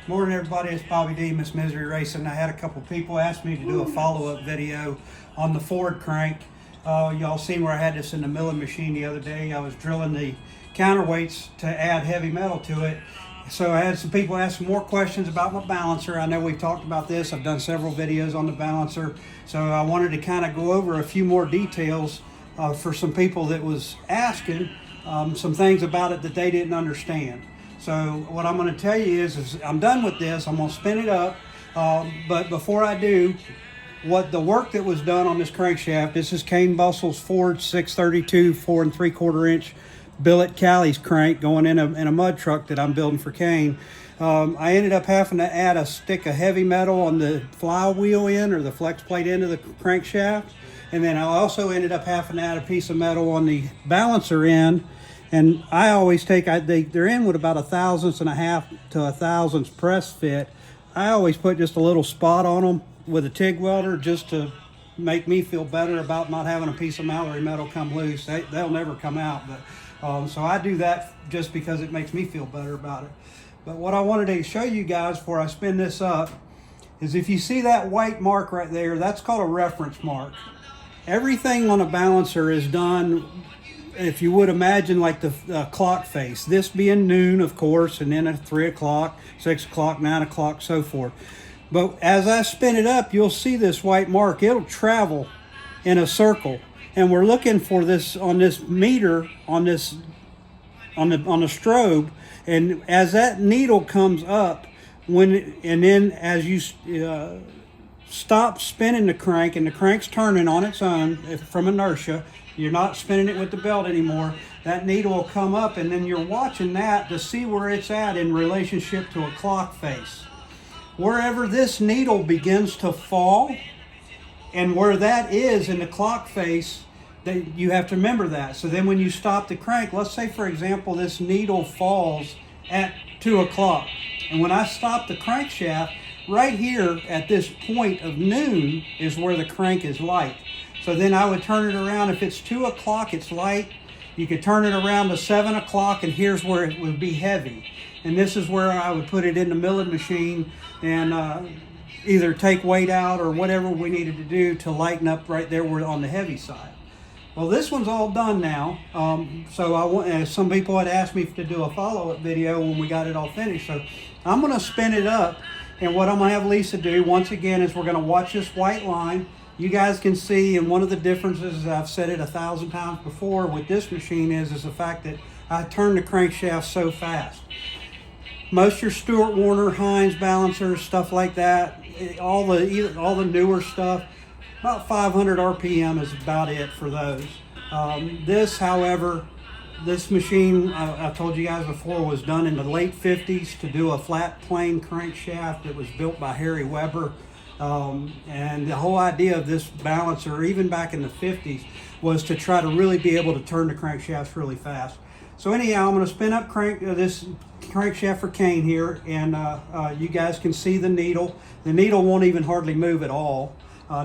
Morning everybody, it's Bobby D, Miss Misery Racing. I had a couple people ask me to do a follow-up video on the Ford crank. Y'all seen where I had this in the milling machine the other day. I was drilling the counterweights to add heavy metal to it. So I had some people ask some more questions about my balancer. I know we've talked about this. I've done several videos on the balancer. So I wanted to kind of go over a few more details for some people that was asking some things about it that they didn't understand. So what I'm going to tell you is I'm done with this. I'm going to spin it up. But before I do, what the work that was done on this crankshaft, this is Kane Bussel's Ford 632 4 3/4 inch billet Callie's crank going in a mud truck that I'm building for Kane. I ended up having to add a stick of heavy metal on the flywheel end or the flex plate end of the crankshaft. And then I also ended up having to add a piece of metal on the balancer end. And I always take, they're in with about 1/1000 to 1/1000 press fit. I always put just a little spot on them with a TIG welder just to make me feel better about not having a piece of Mallory metal come loose. They'll never come out, but so I do that just because it makes me feel better about it. But what I wanted to show you guys before I spin this up is if you see that white mark right there, that's called a reference mark. Everything on a balancer is done, if you would imagine, like the clock face. This being noon, of course, and then at 3 o'clock, 6 o'clock, 9 o'clock, so forth. But as I spin it up, you'll see this white mark. It'll travel in a circle, and we're looking for this on this meter on the strobe. And as that needle comes up, and then as you stop spinning the crank, and the crank's turning on its own from inertia, you're not spinning it with the belt anymore, that needle will come up, and then you're watching that to see where it's at in relationship to a clock face. Wherever this needle begins to fall and where that is in the clock face, you have to remember that. So then when you stop the crank, let's say for example this needle falls at 2 o'clock, and when I stop the crankshaft, right here at this point of noon is where the crank is light. So then I would turn it around. If it's 2 o'clock, it's light. You could turn it around to 7 o'clock, and here's where it would be heavy. And this is where I would put it in the milling machine and either take weight out or whatever we needed to do to lighten up right there on the heavy side. Well, this one's all done now. So some people had asked me to do a follow-up video when we got it all finished. So I'm going to spin it up, and what I'm going to have Lisa do once again is we're going to watch this white line. You guys can see, and one of the differences, I've said it 1,000 times before with this machine, is the fact that I turn the crankshaft so fast. Most of your Stewart Warner, Heinz balancers, stuff like that, all the newer stuff, about 500 RPM is about it for those. This, however, this machine, I told you guys before, was done in the late 50s to do a flat plane crankshaft. It was built by Harry Weber. And the whole idea of this balancer, even back in the 50s, was to try to really be able to turn the crankshafts really fast. So anyhow, I'm going to spin up this crankshaft for Kane here, and you guys can see the needle. The needle won't even hardly move at all.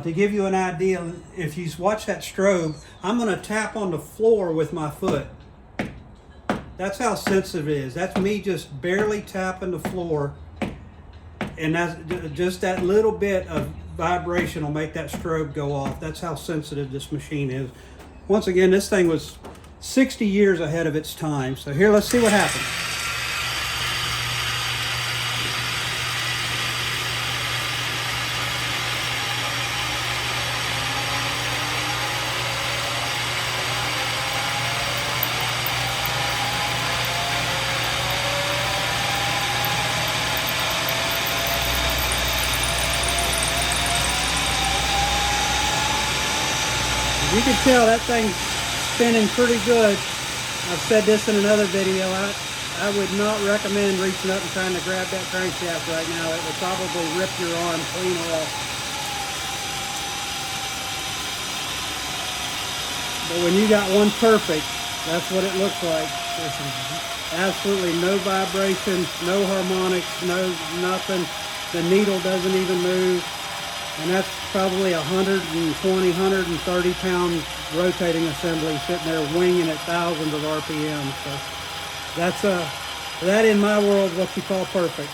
To give you an idea, if you watch that strobe, I'm going to tap on the floor with my foot. That's how sensitive it is. That's me just barely tapping the floor. And that's just that little bit of vibration will make that strobe go off. That's how sensitive this machine is. Once again, this thing was 60 years ahead of its time. So here, let's see what happens. You can tell that thing's spinning pretty good. I've said this in another video. I would not recommend reaching up and trying to grab that crankshaft right now. It would probably rip your arm clean off. But when you got one perfect, that's what it looks like. There's absolutely no vibration, no harmonics, no nothing. The needle doesn't even move. And that's probably 120, 130 pound rotating assembly sitting there winging at thousands of RPM. So that's that in my world what you call perfect.